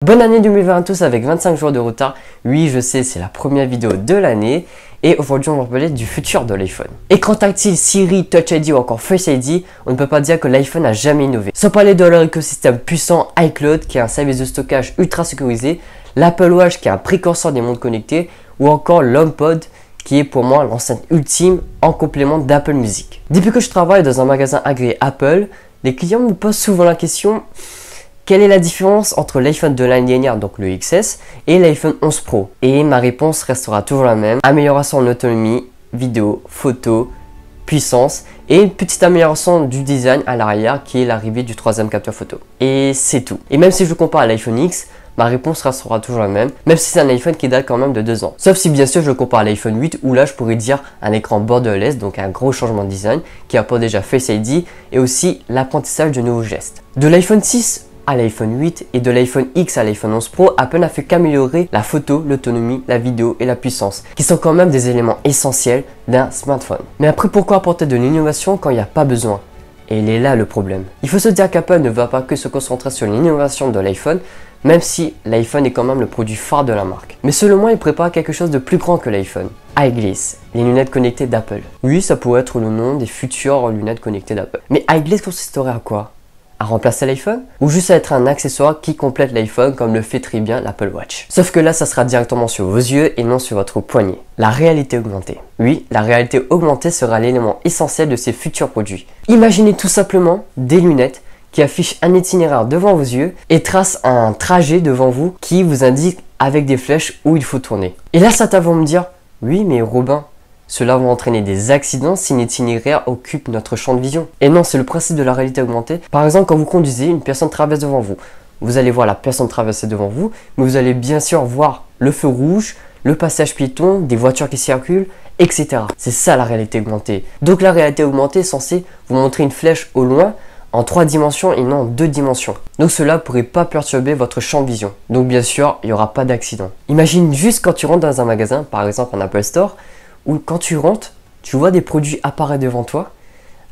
Bonne année 2020 à tous avec 25 jours de retard. Oui, je sais, c'est la première vidéo de l'année. Et aujourd'hui, on va parler du futur de l'iPhone. Écran tactile, Siri, Touch ID ou encore Face ID, on ne peut pas dire que l'iPhone n'a jamais innové. Sans parler de leur écosystème puissant iCloud, qui est un service de stockage ultra sécurisé, l'Apple Watch, qui est un précurseur des montres connectées, ou encore l'HomePod, qui est pour moi l'enceinte ultime en complément d'Apple Music. Depuis que je travaille dans un magasin agréé Apple, les clients me posent souvent la question: quelle est la différence entre l'iPhone de l'année dernière, donc le XS, et l'iPhone 11 Pro? Et ma réponse restera toujours la même: amélioration en autonomie, vidéo, photo, puissance et une petite amélioration du design à l'arrière qui est l'arrivée du troisième capteur photo. Et c'est tout. Et même si je compare à l'iPhone X, ma réponse restera toujours la même si c'est un iPhone qui date quand même de 2 ans. Sauf si bien sûr je le compare à l'iPhone 8 où là je pourrais dire un écran borderless, donc un gros changement de design qui apporte déjà Face ID et aussi l'apprentissage de nouveaux gestes. De l'iPhone 6 à l'iPhone 8 et de l'iPhone X à l'iPhone 11 Pro, Apple n'a fait qu'améliorer la photo, l'autonomie, la vidéo et la puissance, qui sont quand même des éléments essentiels d'un smartphone. Mais après, pourquoi apporter de l'innovation quand il n'y a pas besoin? Et il est là le problème. Il faut se dire qu'Apple ne va pas que se concentrer sur l'innovation de l'iPhone, même si l'iPhone est quand même le produit phare de la marque. Mais selon moi, il prépare quelque chose de plus grand que l'iPhone. iGlaze, les lunettes connectées d'Apple. Oui, ça pourrait être le nom des futures lunettes connectées d'Apple. Mais iGlaze consisterait à quoi? À remplacer l'iPhone? Ou juste à être un accessoire qui complète l'iPhone comme le fait très bien l'Apple Watch? Sauf que là, ça sera directement sur vos yeux et non sur votre poignet. La réalité augmentée. Oui, la réalité augmentée sera l'élément essentiel de ces futurs produits. Imaginez tout simplement des lunettes qui affichent un itinéraire devant vos yeux et tracent un trajet devant vous qui vous indique avec des flèches où il faut tourner. Et là, certains vont me dire: oui, mais Robin, cela va entraîner des accidents si l'itinéraire occupe notre champ de vision. Et non, c'est le principe de la réalité augmentée. Par exemple, quand vous conduisez, une personne traverse devant vous. Vous allez voir la personne traverser devant vous, mais vous allez bien sûr voir le feu rouge, le passage piéton, des voitures qui circulent, etc. C'est ça la réalité augmentée. Donc la réalité augmentée est censée vous montrer une flèche au loin en 3 dimensions et non en 2 dimensions. Donc cela ne pourrait pas perturber votre champ de vision. Donc bien sûr, il n'y aura pas d'accident. Imagine juste quand tu rentres dans un magasin, par exemple un Apple Store, où quand tu rentres, tu vois des produits apparaître devant toi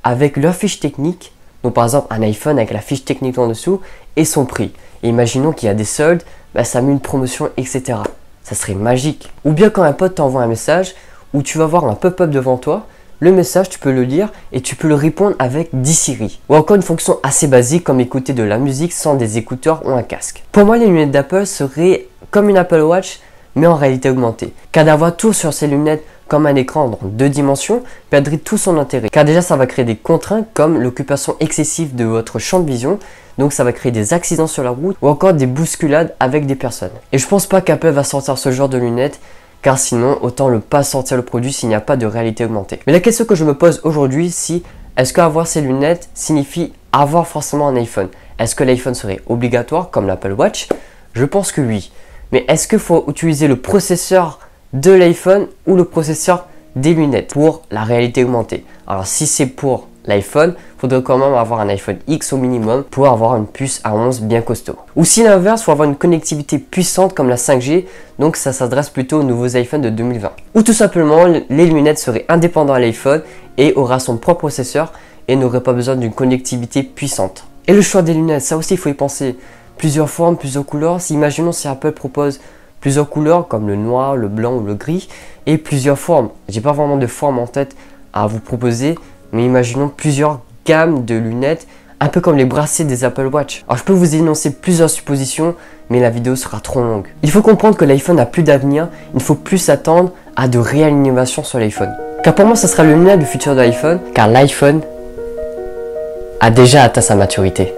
avec leur fiche technique. Donc par exemple un iPhone avec la fiche technique en dessous et son prix. Et imaginons qu'il y a des soldes, ça met une promotion, etc. Ça serait magique. Ou bien quand un pote t'envoie un message où tu vas voir un pop-up devant toi, le message tu peux le lire et tu peux le répondre avec 10 Siri. Ou encore une fonction assez basique comme écouter de la musique sans des écouteurs ou un casque. Pour moi, les lunettes d'Apple seraient comme une Apple Watch mais en réalité augmentée. Car d'avoir tout sur ces lunettes comme un écran dans 2 dimensions perdrait tout son intérêt. Car déjà ça va créer des contraintes comme l'occupation excessive de votre champ de vision. Donc ça va créer des accidents sur la route ou encore des bousculades avec des personnes. Et je pense pas qu'Apple va sortir ce genre de lunettes, car sinon autant ne pas sortir le produit s'il n'y a pas de réalité augmentée. Mais la question que je me pose aujourd'hui, c'est: est-ce qu'avoir ces lunettes signifie avoir forcément un iPhone? Est-ce que l'iPhone serait obligatoire comme l'Apple Watch? Je pense que oui. Mais est-ce qu'il faut utiliser le processeur de l'iPhone ou le processeur des lunettes pour la réalité augmentée? Alors si c'est pour l'iPhone, il faudrait quand même avoir un iPhone X au minimum pour avoir une puce A11 bien costaud. Ou si l'inverse, il faut avoir une connectivité puissante comme la 5G, donc ça s'adresse plutôt aux nouveaux iPhones de 2020. Ou tout simplement, les lunettes seraient indépendantes à l'iPhone et aura son propre processeur et n'aurait pas besoin d'une connectivité puissante. Et le choix des lunettes, ça aussi il faut y penser. Plusieurs formes, plusieurs couleurs. Imaginons si Apple propose plusieurs couleurs comme le noir, le blanc ou le gris et plusieurs formes. J'ai pas vraiment de forme en tête à vous proposer, mais imaginons plusieurs gammes de lunettes, un peu comme les bracelets des Apple Watch. Alors je peux vous énoncer plusieurs suppositions, mais la vidéo sera trop longue. Il faut comprendre que l'iPhone n'a plus d'avenir, il ne faut plus s'attendre à de réelles innovations sur l'iPhone. Car pour moi, ça sera le lunette du futur de l'iPhone, car l'iPhone a déjà atteint sa maturité.